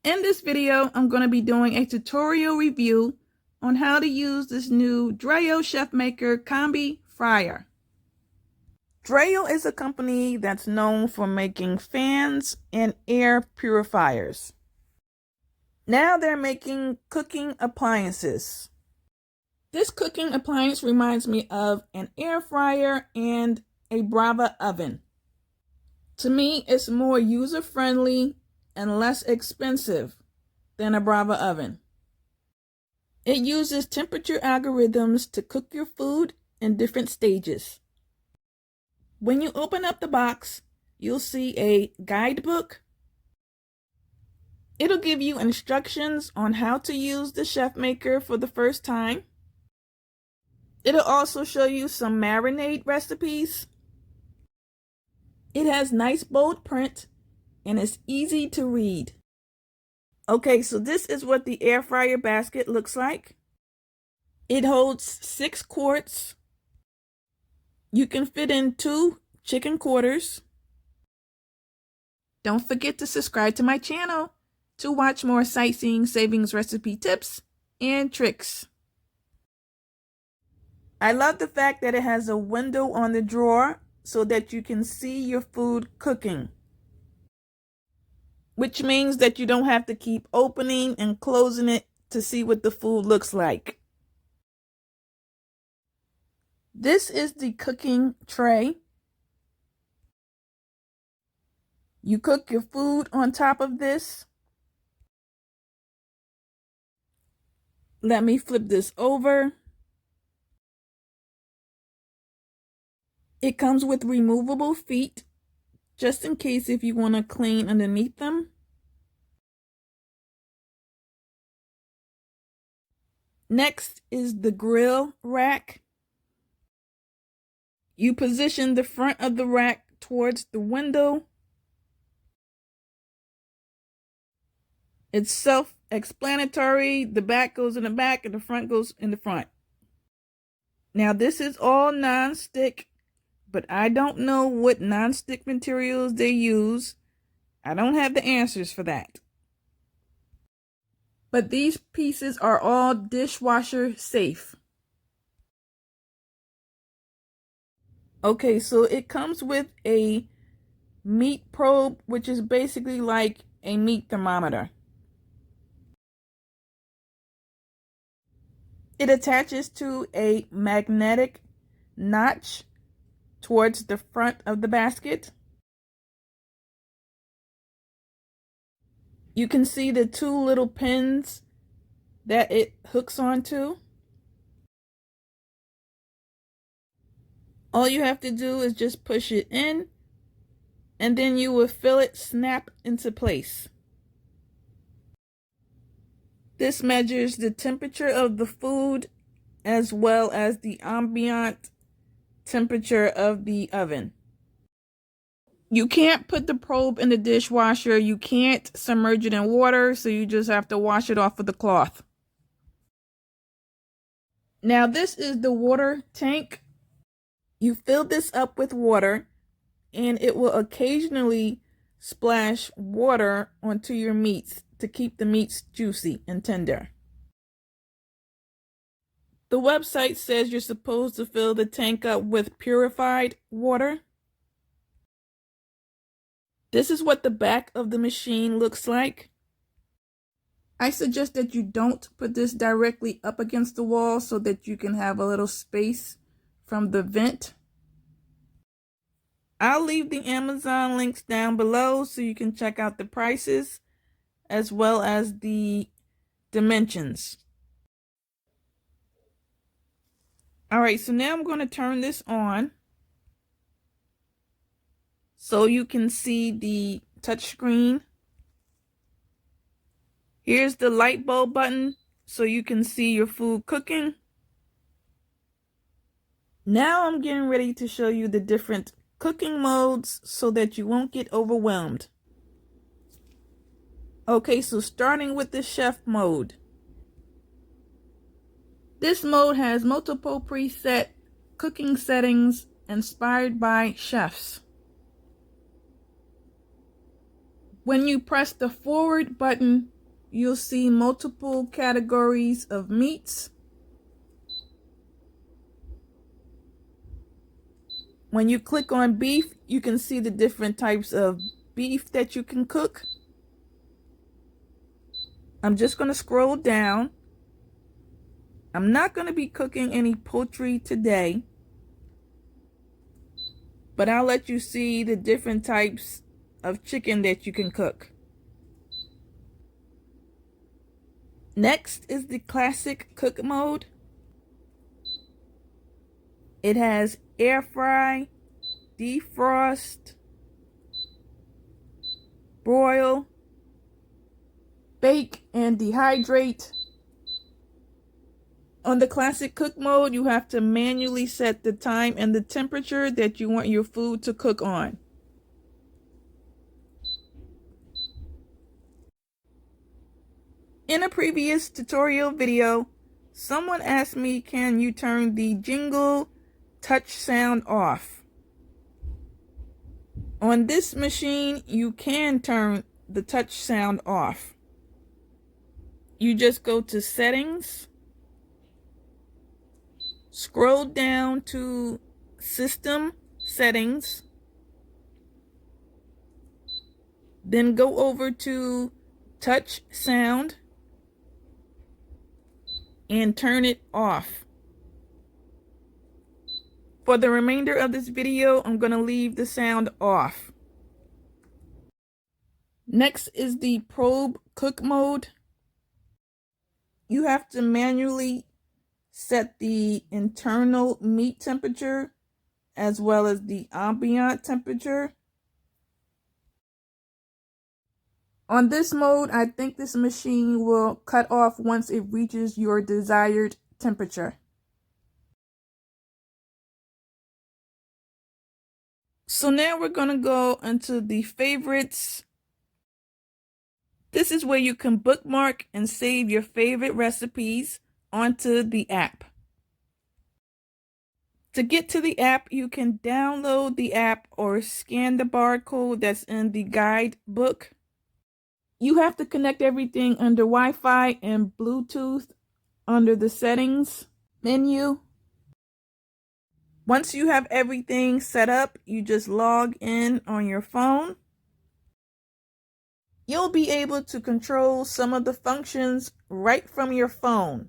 In this video, I'm going to be doing a tutorial review on how to use this new Dreo Chefmaker Combi Fryer. Dreo is a company that's known for making fans and air purifiers. Now they're making cooking appliances. This cooking appliance reminds me of an air fryer and a Brava oven. To me, it's more user-friendly and less expensive than a Brava oven. It uses temperature algorithms to cook your food in different stages. When you open up the box, you'll see a guidebook. It'll give you instructions on how to use the Chefmaker for the first time. It'll also show you some marinade recipes. It has nice bold print and it's easy to read. Okay, so this is what the air fryer basket looks like. It holds 6 quarts. You can fit in 2 chicken quarters. Don't forget to subscribe to my channel to watch more sightseeing savings recipe tips and tricks. I love the fact that it has a window on the drawer so that you can see your food cooking, which means that you don't have to keep opening and closing it to see what the food looks like. This is the cooking tray. You cook your food on top of this. Let me flip this over. It comes with removable feet, just in case if you want to clean underneath them. Next is the grill rack. You position the front of the rack towards the window. It's self-explanatory. The back goes in the back and the front goes in the front. Now this is all non-stick, but I don't know what non-stick materials they use. I don't have the answers for that. But these pieces are all dishwasher safe. Okay, so it comes with a meat probe, which is basically like a meat thermometer. It attaches to a magnetic notch towards the front of the basket. You can see the 2 little pins that it hooks onto. All you have to do is just push it in, and then you will feel it snap into place. This measures the temperature of the food as well as the ambient temperature of the oven. You can't put the probe in the dishwasher. You can't submerge it in water, so you just have to wash it off with a cloth. Now this is the water tank. You fill this up with water and it will occasionally splash water onto your meats to keep the meats juicy and tender. The website says you're supposed to fill the tank up with purified water. This is what the back of the machine looks like. I suggest that you don't put this directly up against the wall so that you can have a little space from the vent. I'll leave the Amazon links down below so you can check out the prices as well as the dimensions. All right, so now I'm going to turn this on so you can see the touch screen. Here's the light bulb button so you can see your food cooking. Now I'm getting ready to show you the different cooking modes so that you won't get overwhelmed. Okay, so starting with the chef mode. This mode has multiple preset cooking settings inspired by chefs. When you press the forward button you'll see multiple categories of meats. When you click on beef, you can see the different types of beef that you can cook. I'm just going to scroll down. I'm not going to be cooking any poultry today, but I'll let you see the different types of chicken that you can cook. Next is the classic cook mode. It has air fry, defrost, broil, bake, and dehydrate. On the classic cook mode, you have to manually set the time and the temperature that you want your food to cook on. In a previous tutorial video, someone asked me, can you turn the jingle touch sound off? On this machine, you can turn the touch sound off. You just go to settings, scroll down to system settings, then go over to touch sound and turn it off. For the remainder of this video, I'm going to leave the sound off. Next is the probe cook mode. You have to manually set the internal meat temperature as well as the ambient temperature. On this mode, I think this machine will cut off once it reaches your desired temperature. So now we're going to go into the favorites. This is where you can bookmark and save your favorite recipes onto the app. To get to the app, you can download the app or scan the barcode that's in the guidebook. You have to connect everything under Wi-Fi and Bluetooth under the settings menu. Once you have everything set up, you just log in on your phone. You'll be able to control some of the functions right from your phone.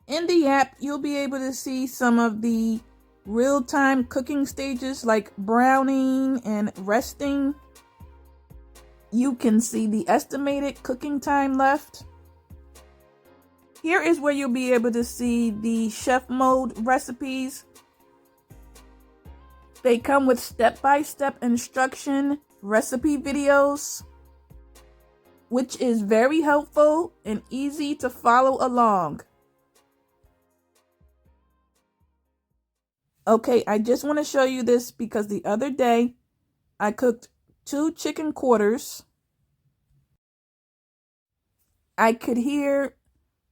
In the app, you'll be able to see some of the real-time cooking stages like browning and resting. You can see the estimated cooking time left. Here is where you'll be able to see the chef mode recipes. They come with step-by-step instruction recipe videos, which is very helpful and easy to follow along. Okay, I just want to show you this because the other day I cooked 2 chicken quarters. I could hear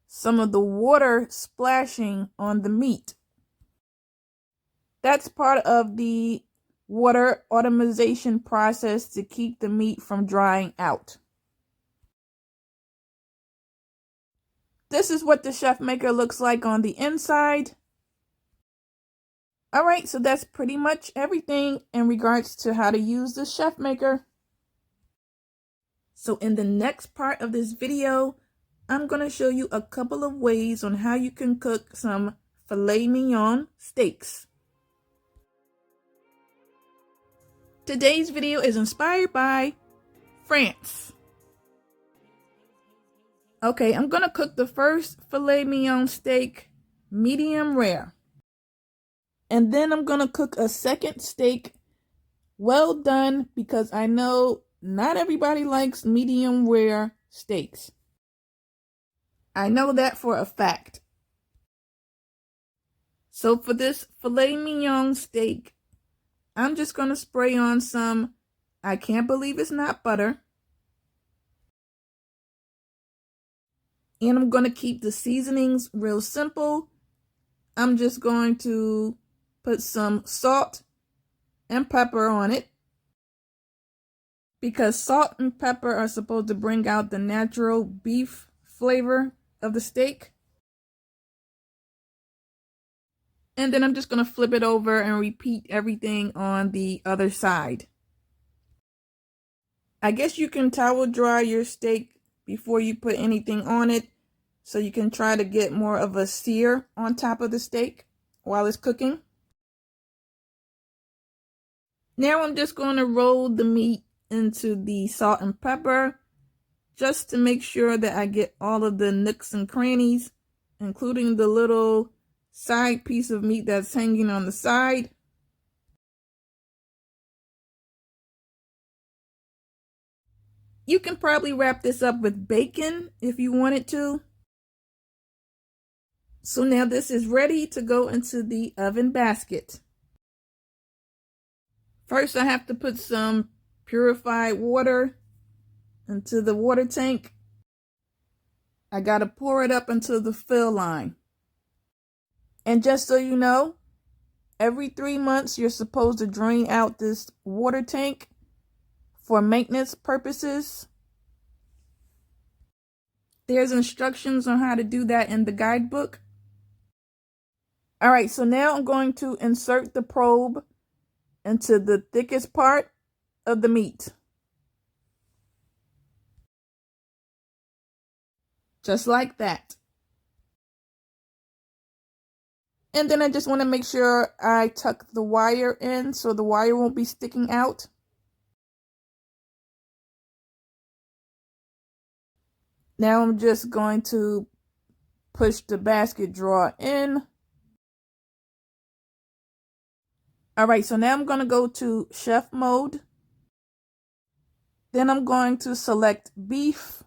some of the water splashing on the meat. That's part of the water automation process to keep the meat from drying out. This is what the Chefmaker looks like on the inside. All right, so that's pretty much everything in regards to how to use the Chefmaker. So in the next part of this video, I'm going to show you a couple of ways on how you can cook some filet mignon steaks. Today's video is inspired by France. Okay, I'm going to cook the first filet mignon steak medium rare. And then I'm going to cook a second steak well done because I know not everybody likes medium rare steaks. I know that for a fact. So for this filet mignon steak, I'm just going to spray on some, I can't believe it's not butter. And I'm going to keep the seasonings real simple. I'm just going to put some salt and pepper on it. because salt and pepper are supposed to bring out the natural beef flavor of the steak. And then I'm just going to flip it over and repeat everything on the other side. I guess you can towel dry your steak before you put anything on it, so you can try to get more of a sear on top of the steak while it's cooking. Now I'm just going to roll the meat into the salt and pepper just to make sure that I get all of the nooks and crannies, including the little side piece of meat that's hanging on the side. You can probably wrap this up with bacon if you wanted to. So now this is ready to go into the oven basket. First, I have to put some purified water into the water tank. I gotta pour it up into the fill line. And just so you know, every 3 months you're supposed to drain out this water tank for maintenance purposes. There's instructions on how to do that in the guidebook. All right, so now I'm going to insert the probe into the thickest part of the meat. Just like that. And then I just want to make sure I tuck the wire in so the wire won't be sticking out. Now I'm just going to push the basket drawer in. All right, so now I'm going to go to chef mode. Then I'm going to select beef.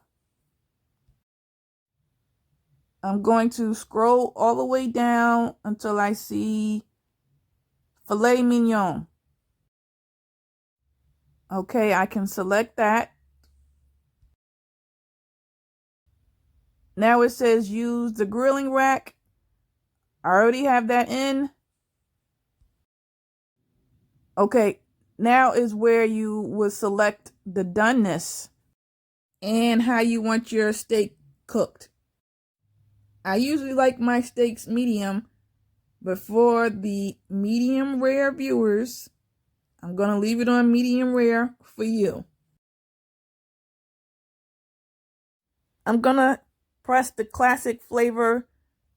I'm going to scroll all the way down until I see Filet Mignon. Okay, I can select that. Now it says use the grilling rack. I already have that in. Okay, now is where you would select the doneness and how you want your steak cooked. I usually like my steaks medium, but for the medium rare viewers, I'm going to leave it on medium rare for you. I'm going to press the classic flavor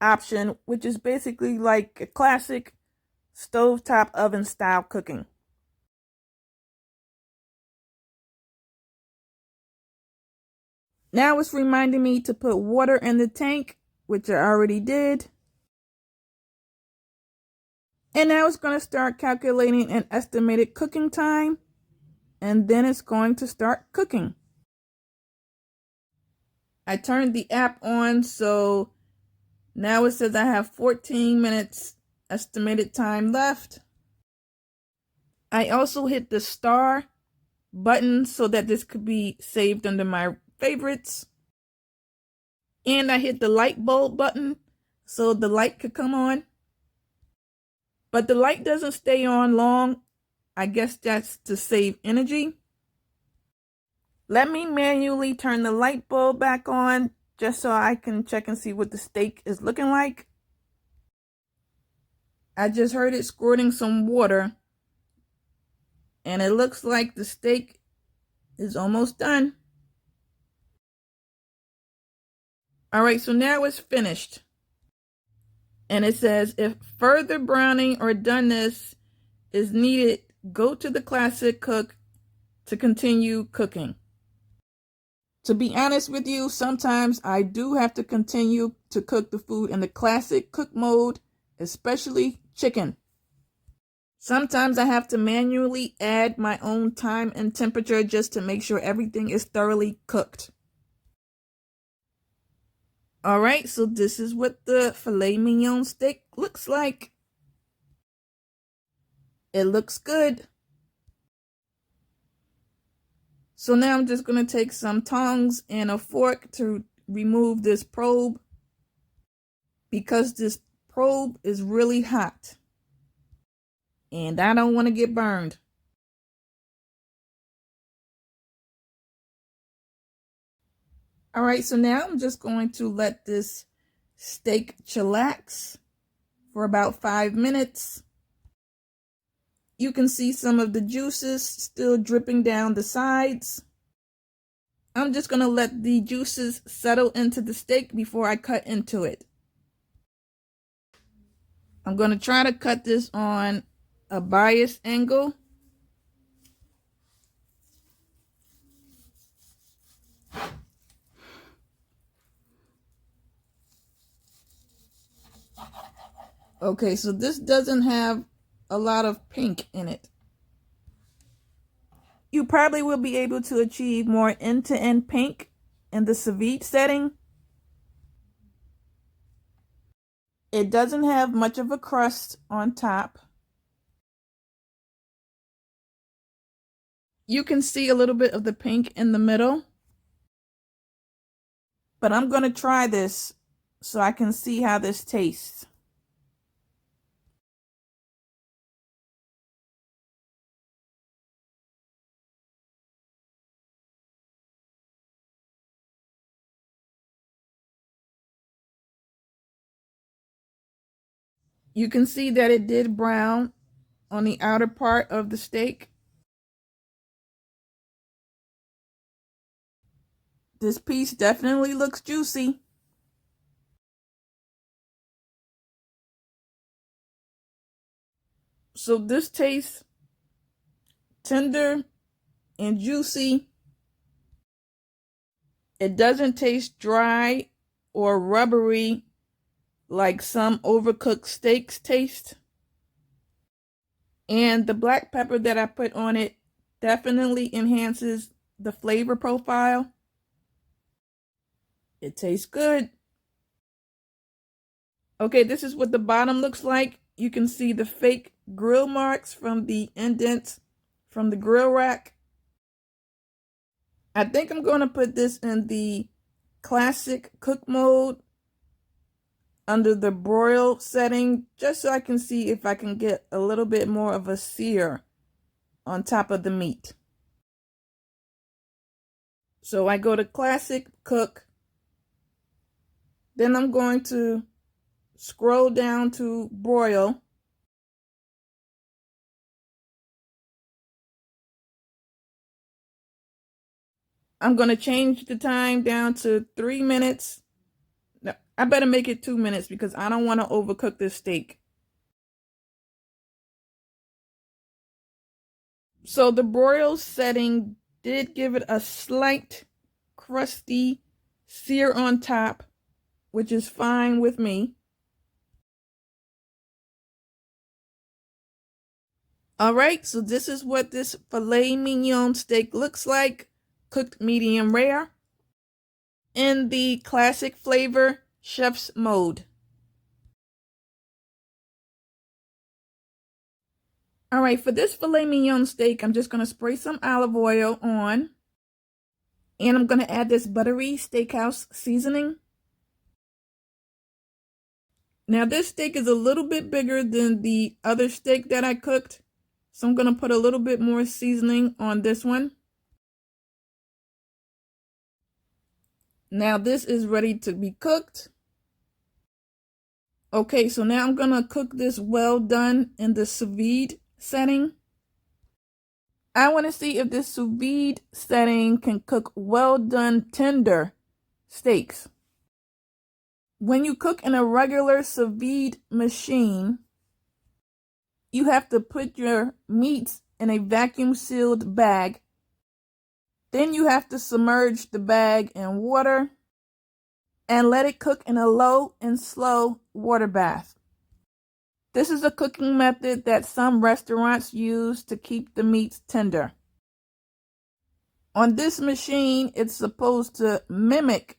option, which is basically like a classic stovetop oven style cooking. Now it's reminding me to put water in the tank, which I already did. And now it's going to start calculating an estimated cooking time, and then it's going to start cooking. I turned the app on, so now it says I have 14 minutes estimated time left. I also hit the star button so that this could be saved under my favorites. And I hit the light bulb button so the light could come on. But the light doesn't stay on long. I guess that's to save energy. Let me manually turn the light bulb back on just so I can check and see what the steak is looking like. I just heard it squirting some water, and it looks like the steak is almost done. All right, so now it's finished. And it says, if further browning or doneness is needed, go to the classic cook to continue cooking. To be honest with you, sometimes I do have to continue to cook the food in the classic cook mode, especially chicken. Sometimes I have to manually add my own time and temperature just to make sure everything is thoroughly cooked. All right, so this is what the filet mignon steak looks like. It looks good. So now I'm just going to take some tongs and a fork to remove this probe, because this probe is really hot and I don't want to get burned. All right, so now I'm just going to let this steak chillax for about 5 minutes. You can see some of the juices still dripping down the sides. I'm just going to let the juices settle into the steak before I cut into it. I'm going to try to cut this on a bias angle. Okay, so this doesn't have a lot of pink in it. You probably will be able to achieve more end-to-end pink in the sous vide setting. It doesn't have much of a crust on top. You can see a little bit of the pink in the middle. But I'm going to try this so I can see how this tastes. You can see that it did brown on the outer part of the steak. This piece definitely looks juicy. So this tastes tender and juicy. It doesn't taste dry or rubbery like some overcooked steaks taste. And the black pepper that I put on it definitely enhances the flavor profile. It tastes good. Okay, this is what the bottom looks like. You can see the fake grill marks from the indents from the grill rack. I think I'm going to put this in the classic cook mode under the broil setting, just so I can see if I can get a little bit more of a sear on top of the meat. So I go to classic cook. Then I'm going to scroll down to broil. I'm going to change the time down to 3 minutes. No, I better make it 2 minutes because I don't want to overcook this steak. So the broil setting did give it a slight crusty sear on top, which is fine with me. All right, so this is what this filet mignon steak looks like, cooked medium rare in the classic flavor chef's mode. All right, for this filet mignon steak, I'm just going to spray some olive oil on. And I'm going to add this buttery steakhouse seasoning. Now this steak is a little bit bigger than the other steak that I cooked. So I'm going to put a little bit more seasoning on this one. Now this is ready to be cooked. Okay, so now I'm going to cook this well done in the sous vide setting. I want to see if this sous vide setting can cook well done tender steaks. When you cook in a regular sous vide machine, you have to put your meats in a vacuum sealed bag. Then you have to submerge the bag in water and let it cook in a low and slow water bath. This is a cooking method that some restaurants use to keep the meats tender. On this machine, it's supposed to mimic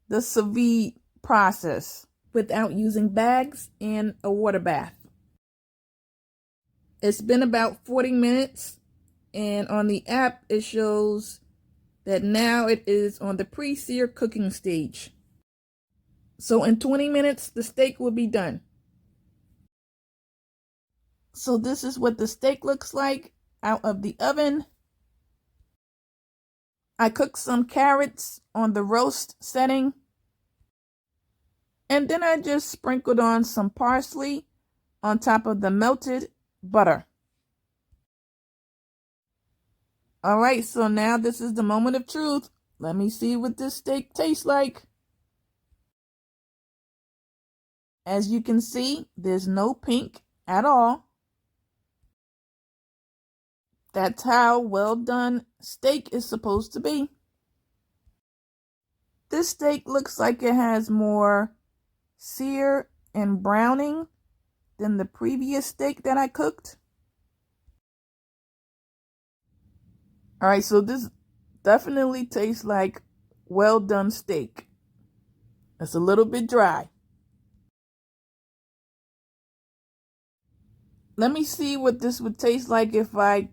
the sous vide process without using bags and a water bath. It's been about 40 minutes, and on the app, it shows that now it is on the pre-sear cooking stage. So in 20 minutes, the steak will be done. So this is what the steak looks like out of the oven. I cooked some carrots on the roast setting. And then I just sprinkled on some parsley on top of the melted butter. All right, so now this is the moment of truth. Let me see what this steak tastes like. As you can see, there's no pink at all. That's how well done steak is supposed to be. This steak looks like it has more sear and browning than the previous steak that I cooked. All right, so this definitely tastes like well done steak. It's a little bit dry. Let me see what this would taste like if I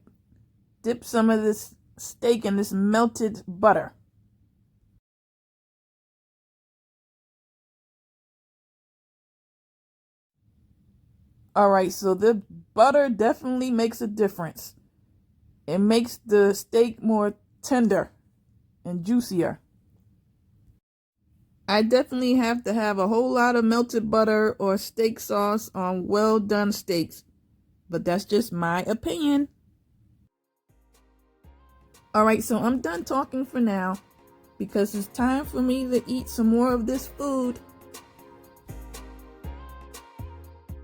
dip some of this steak in this melted butter. All right, so the butter definitely makes a difference. It makes the steak more tender and juicier. I definitely have to have a whole lot of melted butter or steak sauce on well done steaks, but that's just my opinion. All right, so I'm done talking for now because it's time for me to eat some more of this food.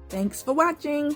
Thanks for watching.